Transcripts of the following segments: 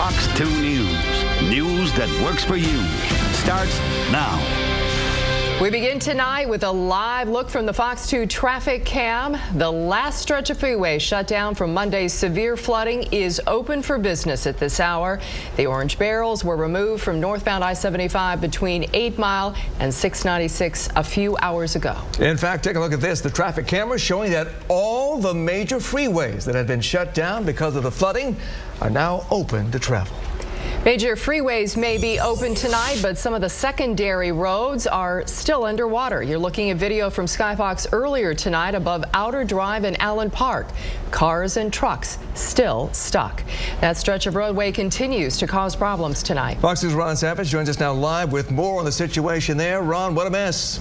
Fox 2 News. News that works for you. Starts now. We begin tonight with a live look from the Fox 2 traffic cam. The last stretch of freeway shut down from Monday's severe flooding is open for business at this hour. The orange barrels were removed from northbound I-75 between 8 Mile and 696 a few hours ago. In fact, take a look at this. The traffic camera showing that all the major freeways that had been shut down because of the flooding are now open to travel. Major freeways may be open tonight, but some of the secondary roads are still underwater. You're looking at video from Skyfox earlier tonight above Outer Drive and Allen Park. Cars and trucks still stuck. That stretch of roadway continues to cause problems tonight. Fox News' Ron Savage joins us now live with more on the situation there. Ron, what a mess.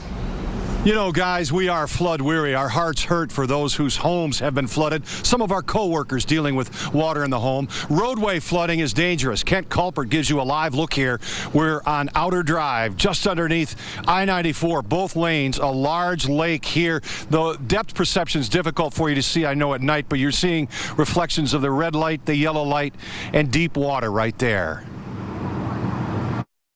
You know, guys, we are flood weary. Our hearts hurt for those whose homes have been flooded. Some of our co-workers dealing with water in the home. Roadway flooding is dangerous. Kent Culpert gives you a live look here. We're on Outer Drive, just underneath I-94, both lanes, a large lake here. The depth perception is difficult for you to see, I know, at night, but you're seeing reflections of the red light, the yellow light, and deep water right there.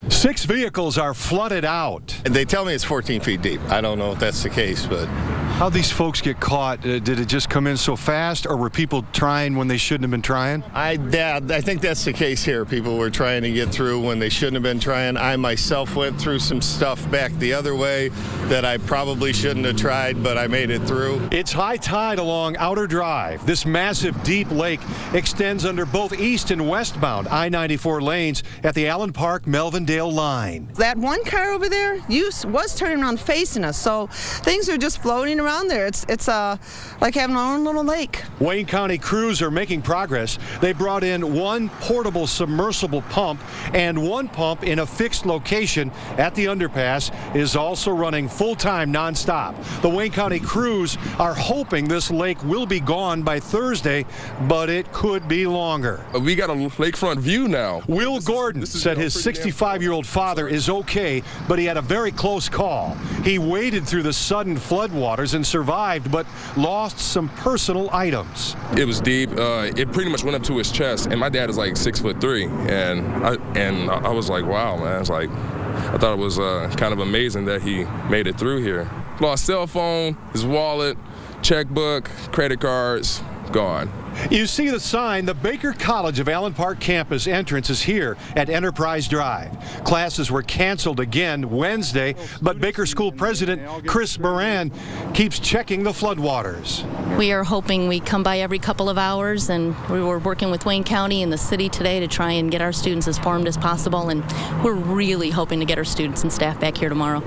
6 vehicles are flooded out. They tell me it's 14 feet deep. I don't know if that's the case, but... How'd these folks get caught? Did it just come in so fast, or were people trying when they shouldn't have been trying? I think that's the case here. People were trying to get through when they shouldn't have been trying. I myself went through some stuff back the other way that I probably shouldn't have tried, but I made it through. It's high tide along Outer Drive. This massive deep lake extends under both east and westbound I-94 lanes at the Allen Park Melvindale line. That one car over there was turning around facing us, so things are just floating around there. It's like having our own little lake. Wayne County crews are making progress. They brought in one portable submersible pump, and one pump in a fixed location at the underpass is also running full-time nonstop. The Wayne County crews are hoping this lake will be gone by Thursday, but it could be longer. We got a lakefront view now. Will Gordon said his 65-year-old father is okay, but he had a very close call. He waded through the sudden floodwaters and survived, but lost some personal items. It was deep. It pretty much went up to his chest, and my dad is like 6'3", and I was like, wow, man. It's like, I thought it was kind of amazing that he made it through here. Lost cell phone, his wallet, checkbook, credit cards, gone. You see the sign. The Baker College of Allen Park campus entrance is here at Enterprise Drive. Classes were canceled again Wednesday, but Baker School President Chris Moran keeps checking the floodwaters. We are hoping we come by every couple of hours, and we were working with Wayne County and the city today to try and get our students as formed as possible, and we're really hoping to get our students and staff back here tomorrow.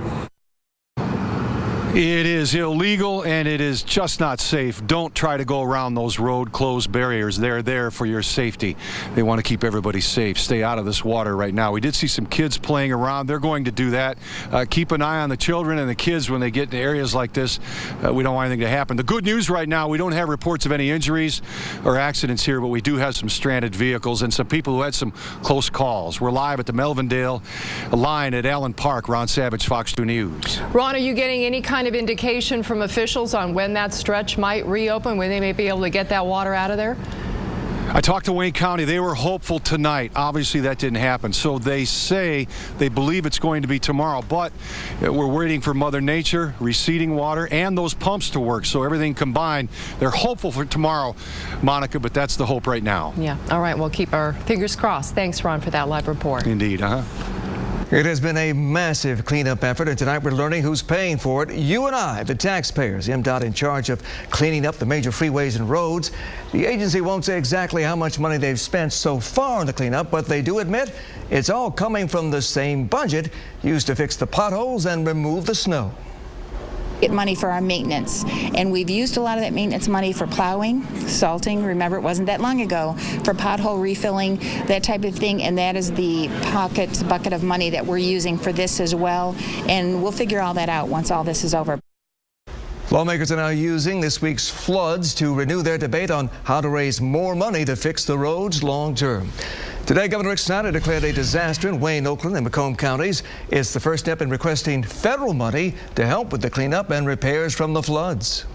It is illegal, and it is just not safe. Don't try to go around those road closed barriers. They're there for your safety. They want to keep everybody safe. Stay out of this water right now. We did see some kids playing around. They're going to do that. Keep an eye on the children and the kids when they get to areas like this. We don't want anything to happen. The good news right now, we don't have reports of any injuries or accidents here, but we do have some stranded vehicles and some people who had some close calls. We're live at the Melvindale line at Allen Park. Ron Savage, Fox 2 News. Ron, are you getting any kind of indication from officials on when that stretch might reopen, when they may be able to get that water out of there? I talked to Wayne County. They were hopeful tonight. Obviously, that didn't happen. So they say they believe it's going to be tomorrow. But we're waiting for Mother Nature, receding water, and those pumps to work. So everything combined, they're hopeful for tomorrow, Monica, but that's the hope right now. Yeah. All right. We'll keep our fingers crossed. Thanks, Ron, for that live report. Indeed. It has been a massive cleanup effort, and tonight we're learning who's paying for it. You and I, the taxpayers. MDOT in charge of cleaning up the major freeways and roads. The agency won't say exactly how much money they've spent so far on the cleanup, but they do admit it's all coming from the same budget used to fix the potholes and remove the snow. Get money for our maintenance, and we've used a lot of that maintenance money for plowing, salting. Remember, it wasn't that long ago, for pothole refilling, that type of thing, and that is the bucket of money that we're using for this as well, and we'll figure all that out once all this is over. Lawmakers are now using this week's floods to renew their debate on how to raise more money to fix the roads long term. Today, Governor Rick Snyder declared a disaster in Wayne, Oakland, and Macomb counties. It's the first step in requesting federal money to help with the cleanup and repairs from the floods.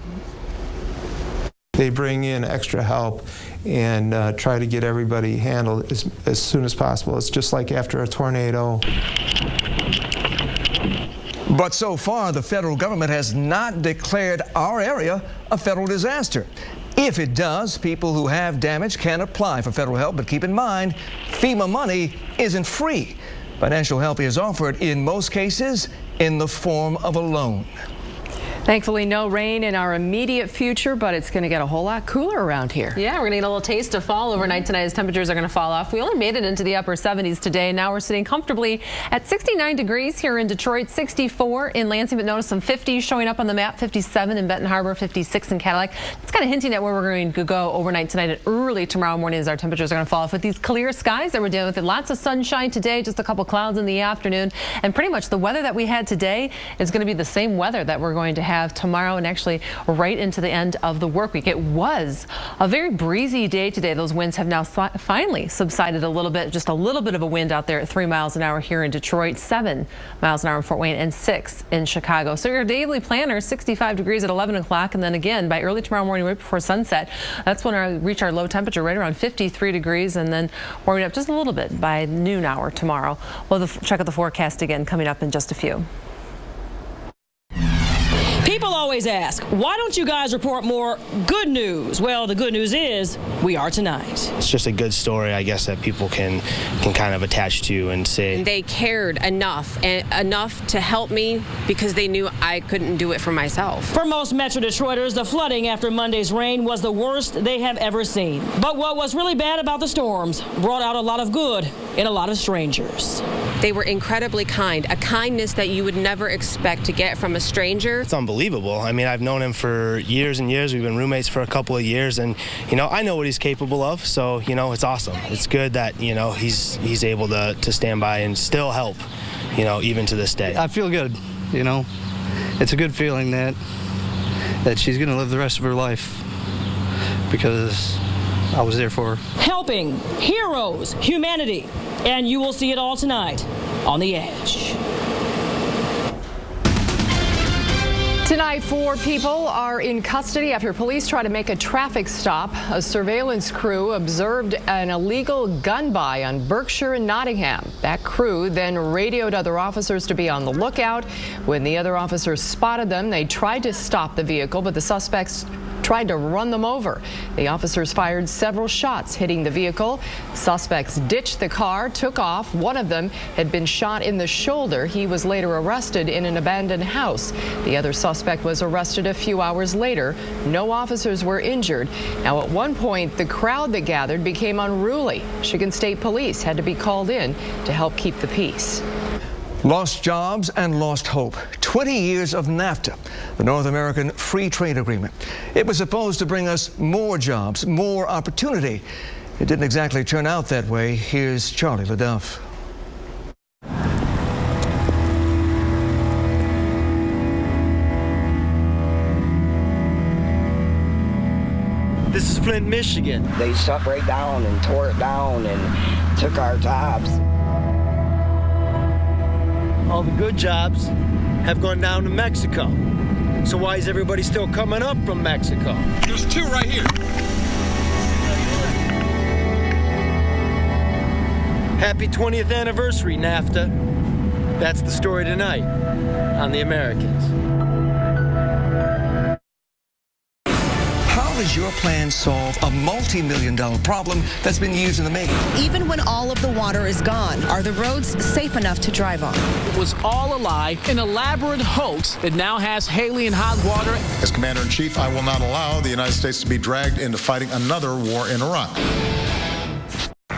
They bring in extra help and try to get everybody handled as soon as possible. It's just like after a tornado. But so far, the federal government has not declared our area a federal disaster. If it does, people who have damage can apply for federal help, but keep in mind, FEMA money isn't free. Financial help is offered in most cases in the form of a loan. Thankfully, no rain in our immediate future, but it's going to get a whole lot cooler around here. Yeah, we're going to get a little taste of fall overnight tonight as temperatures are going to fall off. We only made it into the upper 70s today. Now we're sitting comfortably at 69 degrees here in Detroit, 64 in Lansing, but notice some 50s showing up on the map, 57 in Benton Harbor, 56 in Cadillac. It's kind of hinting at where we're going to go overnight tonight and early tomorrow morning as our temperatures are going to fall off with these clear skies that we're dealing with. Lots of sunshine today, just a couple clouds in the afternoon, and pretty much the weather that we had today is going to be the same weather that we're going to have tomorrow and actually right into the end of the work week. It was a very breezy day today. Those winds have now finally subsided a little bit, just a little bit of a wind out there at 3 miles an hour here in Detroit, 7 miles an hour in Fort Wayne, and 6 in Chicago. So your daily planner, 65 degrees at 11 o'clock, and then again by early tomorrow morning right before sunset, that's when we reach our low temperature right around 53 degrees, and then warming up just a little bit by noon hour tomorrow. We'll check out the forecast again coming up in just a few. People always ask, why don't you guys report more good news? Well, the good news is we are tonight. It's just a good story, I guess, that people can kind of attach to and say. They cared enough to help me because they knew I couldn't do it for myself. For most Metro Detroiters, the flooding after Monday's rain was the worst they have ever seen. But what was really bad about the storms brought out a lot of good in a lot of strangers. They were incredibly kind, a kindness that you would never expect to get from a stranger. It's unbelievable. I mean, I've known him for years and years. We've been roommates for a couple of years, and, you know, I know what he's capable of, so, you know, it's awesome. It's good that, you know, he's able to stand by and still help, you know, even to this day. I feel good, you know. It's a good feeling that she's going to live the rest of her life because I was there for her. Helping, heroes, humanity, and you will see it all tonight on The Edge. Tonight, 4 people are in custody after police try to make a traffic stop. A surveillance crew observed an illegal gun buy on Berkshire and Nottingham. That crew then radioed other officers to be on the lookout. When the other officers spotted them, they tried to stop the vehicle, but the suspects tried to run them over. The officers fired several shots, hitting the vehicle. Suspects ditched the car, took off. One of them had been shot in the shoulder. He was later arrested in an abandoned house. The other suspect was arrested a few hours later. No officers were injured. Now, at one point, the crowd that gathered became unruly. Michigan State Police had to be called in to help keep the peace. Lost jobs and lost hope. 20 years of NAFTA, the North American Free Trade Agreement. It was supposed to bring us more jobs, more opportunity. It didn't exactly turn out that way. Here's Charlie LaDuff. This is Flint, Michigan. They shut right down and tore it down and took our jobs. All the good jobs have gone down to Mexico. So why is everybody still coming up from Mexico? There's 2 right here. Happy 20th anniversary, NAFTA. That's the story tonight on The Americans. How does your plan solve a multi-million-dollar problem that's been years in the making? Even when all of the water is gone, are the roads safe enough to drive on? It was all a lie, an elaborate hoax that now has Haley in hot water. As Commander-in-Chief, I will not allow the United States to be dragged into fighting another war in Iraq.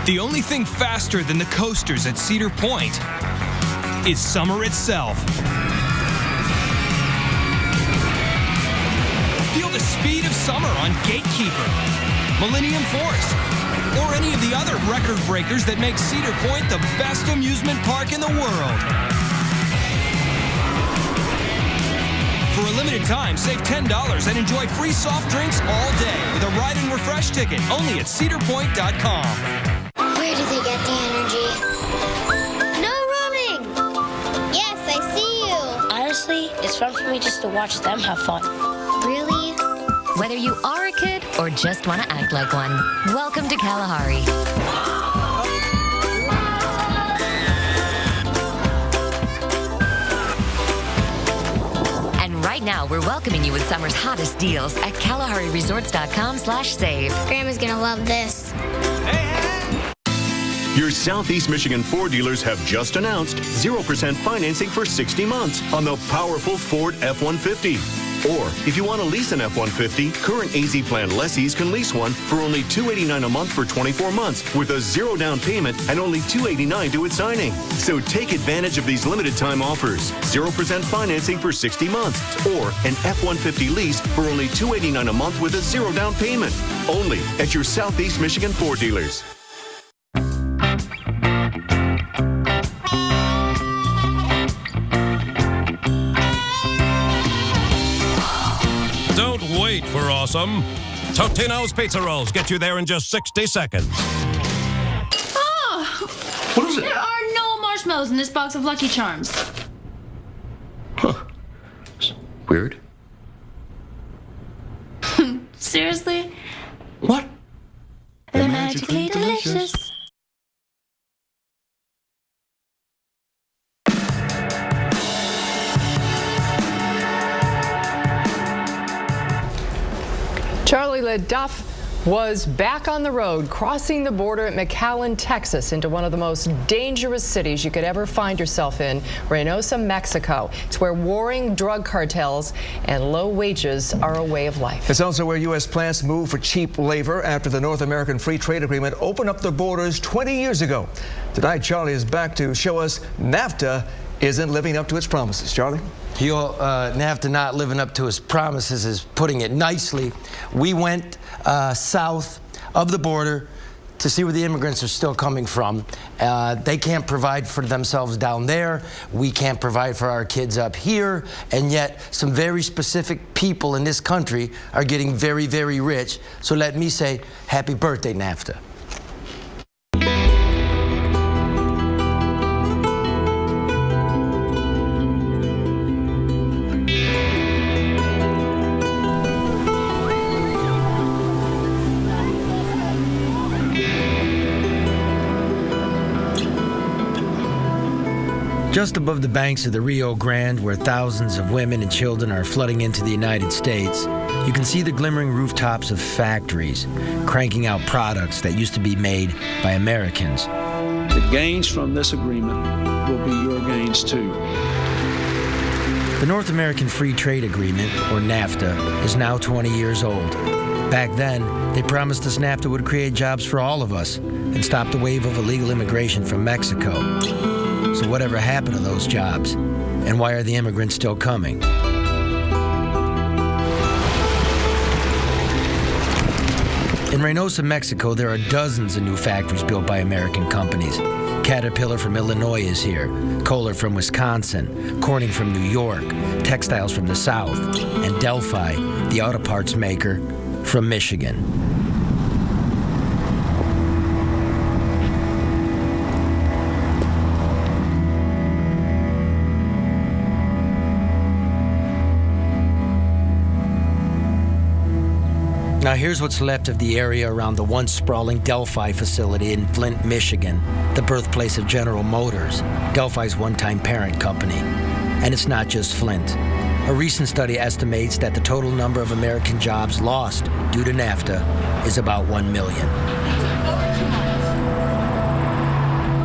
The only thing faster than the coasters at Cedar Point is summer itself. Feel the speed of summer on Gatekeeper, Millennium Force, or any of the other record breakers that make Cedar Point the best amusement park in the world. For a limited time, save $10 and enjoy free soft drinks all day with a Ride and Refresh ticket only at cedarpoint.com. Where do they get the energy? No running! Yes, I see you! Honestly, it's fun for me just to watch them have fun. Really? Whether you are a kid or just want to act like one, welcome to Kalahari. And right now, we're welcoming you with summer's hottest deals at KalahariResorts.com/save. Grandma's gonna love this. Your Southeast Michigan Ford dealers have just announced 0% financing for 60 months on the powerful Ford F-150. Or, if you want to lease an F-150, current AZ Plan lessees can lease one for only $289 a month for 24 months with a 0 down payment and only $289 due at signing. So take advantage of these limited time offers. 0% financing for 60 months or an F-150 lease for only $289 a month with a 0 down payment. Only at your Southeast Michigan Ford dealers. Don't wait for awesome. Totino's Pizza Rolls get you there in just 60 seconds. Oh! What is it? There are no marshmallows in this box of Lucky Charms. Huh. Weird. Seriously? What? They're magically delicious. Charlie LeDuff was back on the road, crossing the border at McAllen, Texas, into one of the most dangerous cities you could ever find yourself in, Reynosa, Mexico. It's where warring drug cartels and low wages are a way of life. It's also where U.S. plants move for cheap labor after the North American Free Trade Agreement opened up the borders 20 years ago. Tonight, Charlie is back to show us NAFTA isn't living up to its promises. Charlie? NAFTA not living up to its promises is putting it nicely. We went south of the border to see where the immigrants are still coming from. They can't provide for themselves down there. We can't provide for our kids up here. And yet some very specific people in this country are getting very, very rich. So let me say, happy birthday, NAFTA. Just above the banks of the Rio Grande, where thousands of women and children are flooding into the United States, you can see the glimmering rooftops of factories cranking out products that used to be made by Americans. The gains from this agreement will be your gains too. The North American Free Trade Agreement, or NAFTA, is now 20 years old. Back then, they promised us NAFTA would create jobs for all of us and stop the wave of illegal immigration from Mexico. So whatever happened to those jobs? And why are the immigrants still coming? In Reynosa, Mexico, there are dozens of new factories built by American companies. Caterpillar from Illinois is here, Kohler from Wisconsin, Corning from New York, Textiles from the South, and Delphi, the auto parts maker, from Michigan. Now here's what's left of the area around the once sprawling Delphi facility in Flint, Michigan, the birthplace of General Motors, Delphi's one-time parent company. And it's not just Flint. A recent study estimates that the total number of American jobs lost due to NAFTA is about 1 million.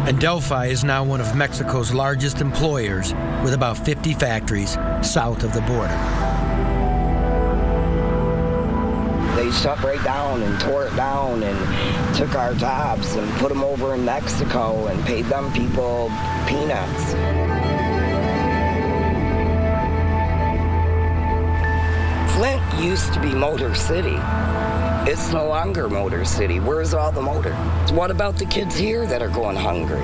And Delphi is now one of Mexico's largest employers, with about 50 factories south of the border. They shut right down and tore it down and took our jobs and put them over in Mexico and paid them people peanuts. Flint used to be Motor City. It's no longer Motor City. Where's all the motor? What about the kids here that are going hungry?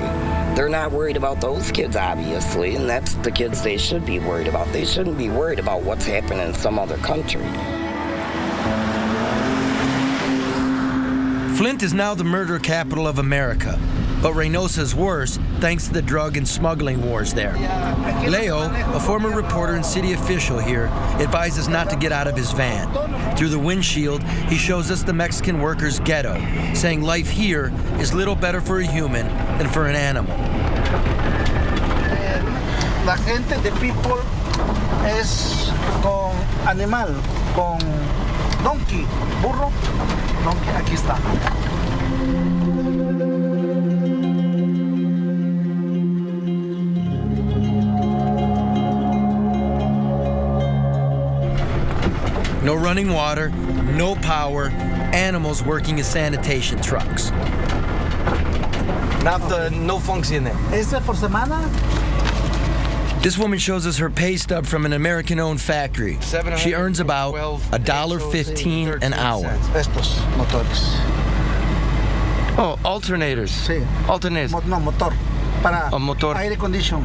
They're not worried about those kids, obviously, and that's the kids they should be worried about. They shouldn't be worried about what's happening in some other country. Flint is now the murder capital of America. but Reynosa's worse thanks to the drug and smuggling wars there. Leo, a former reporter and city official here, advises not to get out of his van. Through the windshield, he shows us the Mexican workers' ghetto, saying life here is little better for a human than for an animal. La gente, the people, es con animal, con donkey, burro, donkey, aquí está. No running water, no power, animals working as sanitation trucks. Nafta, no function there. Ese por semana? This woman shows us her pay stub from an American-owned factory. She earns about $1.15 an hour. Estos motores. Oh, alternators. Sí. Alternators. No, motor. Para motor. aire condition.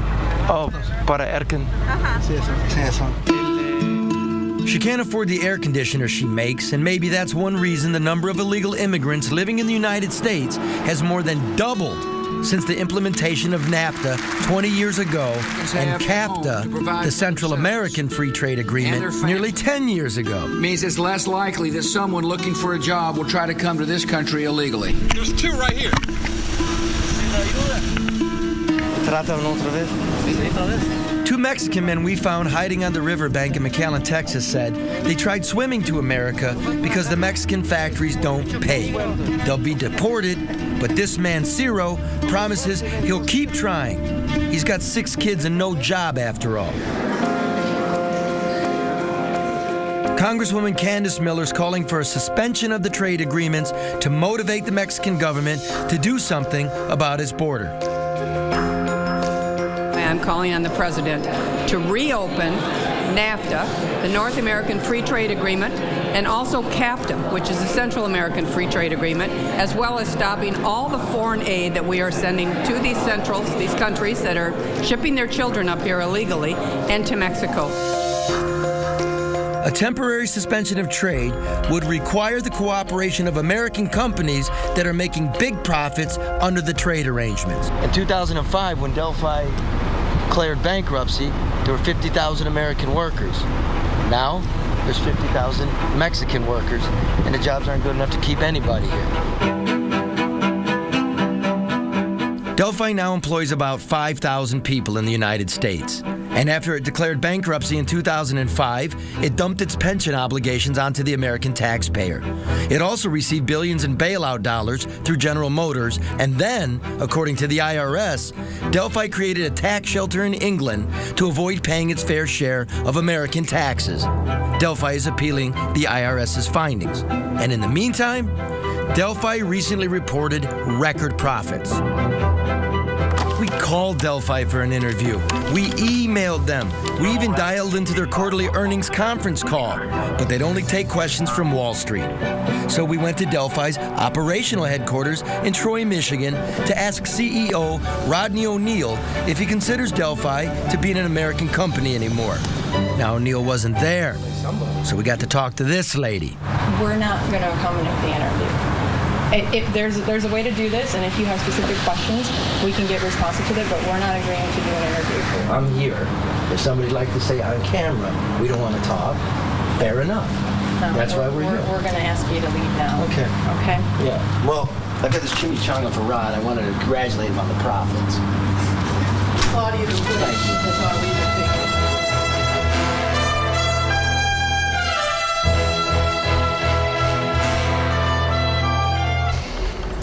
Oh, para air con. Sí, eso. Sí, eso. She can't afford the air conditioner she makes, and maybe that's one reason the number of illegal immigrants living in the United States has more than doubled since the implementation of NAFTA 20 years ago and CAFTA, the Central American Free Trade Agreement, nearly 10 years ago. Means it's less likely that someone looking for a job will try to come to this country illegally. There's two right here. Two Mexican men we found hiding on the riverbank in McAllen, Texas said they tried swimming to America because the Mexican factories don't pay. They'll be deported, but this man, Ciro, promises he'll keep trying. He's got 6 kids and no job after all. Congresswoman Candace Miller's calling for a suspension of the trade agreements to motivate the Mexican government to do something about its border. I'm calling on the president to reopen NAFTA, the North American Free Trade Agreement, and also CAFTA, which is the Central American Free Trade Agreement, as well as stopping all the foreign aid that we are sending to these countries that are shipping their children up here illegally, and to Mexico. A temporary suspension of trade would require the cooperation of American companies that are making big profits under the trade arrangements. In 2005, when Delphi declared bankruptcy, there were 50,000 American workers. Now, there's 50,000 Mexican workers, and the jobs aren't good enough to keep anybody here. Delphi now employs about 5,000 people in the United States. And after it declared bankruptcy in 2005, it dumped its pension obligations onto the American taxpayer. It also received billions in bailout dollars through General Motors, and then, according to the IRS, Delphi created a tax shelter in England to avoid paying its fair share of American taxes. Delphi is appealing the IRS's findings. And in the meantime, Delphi recently reported record profits. We called Delphi for an interview. We emailed them. We even dialed into their quarterly earnings conference call, but they'd only take questions from Wall Street. So we went to Delphi's operational headquarters in Troy, Michigan, to ask CEO Rodney O'Neill if he considers Delphi to be an American company anymore. Now, O'Neill wasn't there, so we got to talk to this lady. We're not going to accommodate the interview. If there's a way to do this, and if you have specific questions, we can get responsive to it, but we're not agreeing to do an interview. I'm here. If somebody'd like to say on camera, we don't want to talk, fair enough. No, that's why we're here. We're going to ask you to leave now. Okay. Okay? Yeah. Well, I got this chimichanga for Rod. I wanted to congratulate him on the profits. Claudia, that's why we didn't take it.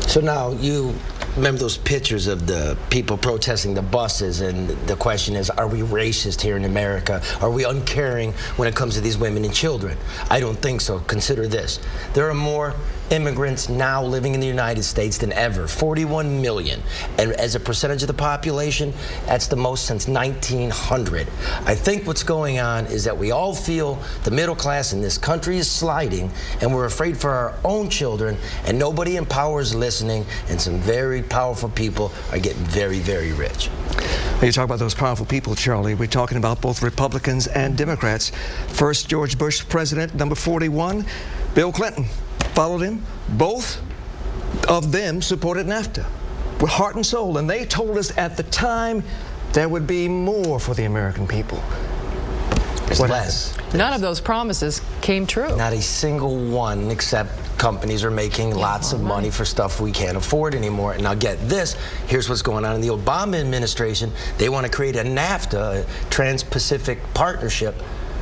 So now you remember those pictures of the people protesting the buses, and the question is, are we racist here in America? Are we uncaring when it comes to these women and children? I don't think so. Consider this. There are more immigrants now living in the United States than ever, 41 million. And as a percentage of the population, that's the most since 1900. I think what's going on is that we all feel the middle class in this country is sliding, and we're afraid for our own children, and nobody in power is listening, and some very powerful people are getting very, very rich. You talk about those powerful people, Charlie. We're talking about both Republicans and Democrats. First, George Bush, president, number 41. Bill Clinton followed him. Both of them supported NAFTA. with heart and soul, and they told us at the time there would be more for the American people. What less. None of those promises came true. Not a single one, except companies are making lots of money for stuff we can't afford anymore. And now get this, here's what's going on in the Obama administration. They want to create a NAFTA, a Trans-Pacific Partnership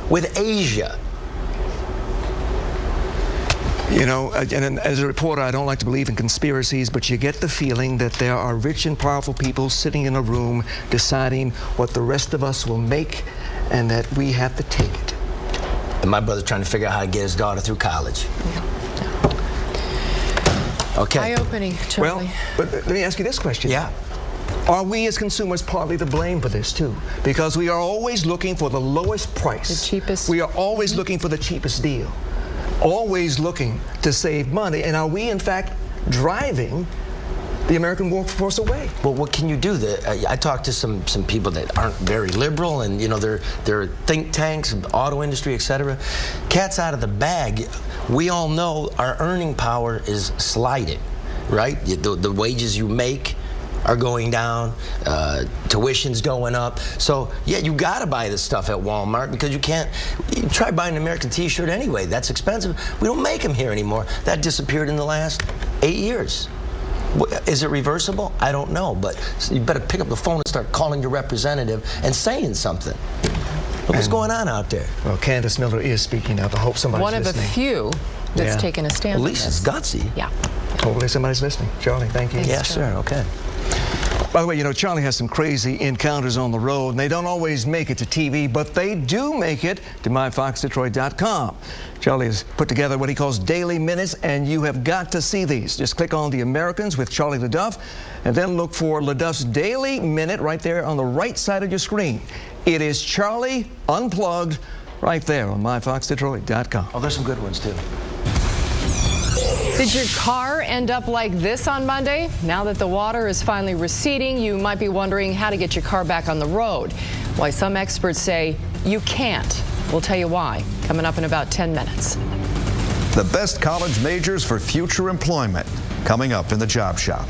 with Asia. You know, and as a reporter, I don't like to believe in conspiracies, but you get the feeling that there are rich and powerful people sitting in a room deciding what the rest of us will make and that we have to take it. And my brother's trying to figure out how to get his daughter through college. Okay. Eye-opening, Charlie. Well, but let me ask you this question. Yeah. Are we as consumers partly to blame for this too? Because we are always looking for the lowest price. The cheapest. We are always looking for the cheapest deal. Always looking to save money. And are we, in fact, driving the American workforce away? Well, what can you do? I talked to some people that aren't very liberal, and you know, they're think tanks, auto industry, etc. Cat's out of the bag. We all know our earning power is sliding, right? The wages you make are going down, tuition's going up. So yeah, you gotta buy this stuff at Walmart because you try buying an American t-shirt anyway. That's expensive. We don't make them here anymore. That disappeared in the last 8 years. Is it reversible? I don't know, but you better pick up the phone and start calling your representative and saying something. Look what's going on out there. Well, Candace Miller is speaking up. I hope somebody's listening. One of a few that's taken a stand. At least it's gutsy. Yeah. Hopefully somebody's listening. Charlie, thank you. Yes, sir. Okay. By the way, you know, Charlie has some crazy encounters on the road, and they don't always make it to TV, but they do make it to MyFoxDetroit.com. Charlie has put together what he calls daily minutes, and you have got to see these. Just click on The Americans with Charlie LeDuff, and then look for LeDuff's Daily Minute right there on the right side of your screen. It is Charlie Unplugged right there on MyFoxDetroit.com. Oh, there's some good ones, too. Did your car end up like this on Monday? Now that the water is finally receding, you might be wondering how to get your car back on the road. Why some experts say you can't. We'll tell you why, coming up in about 10 minutes. The best college majors for future employment, coming up in the Job Shop.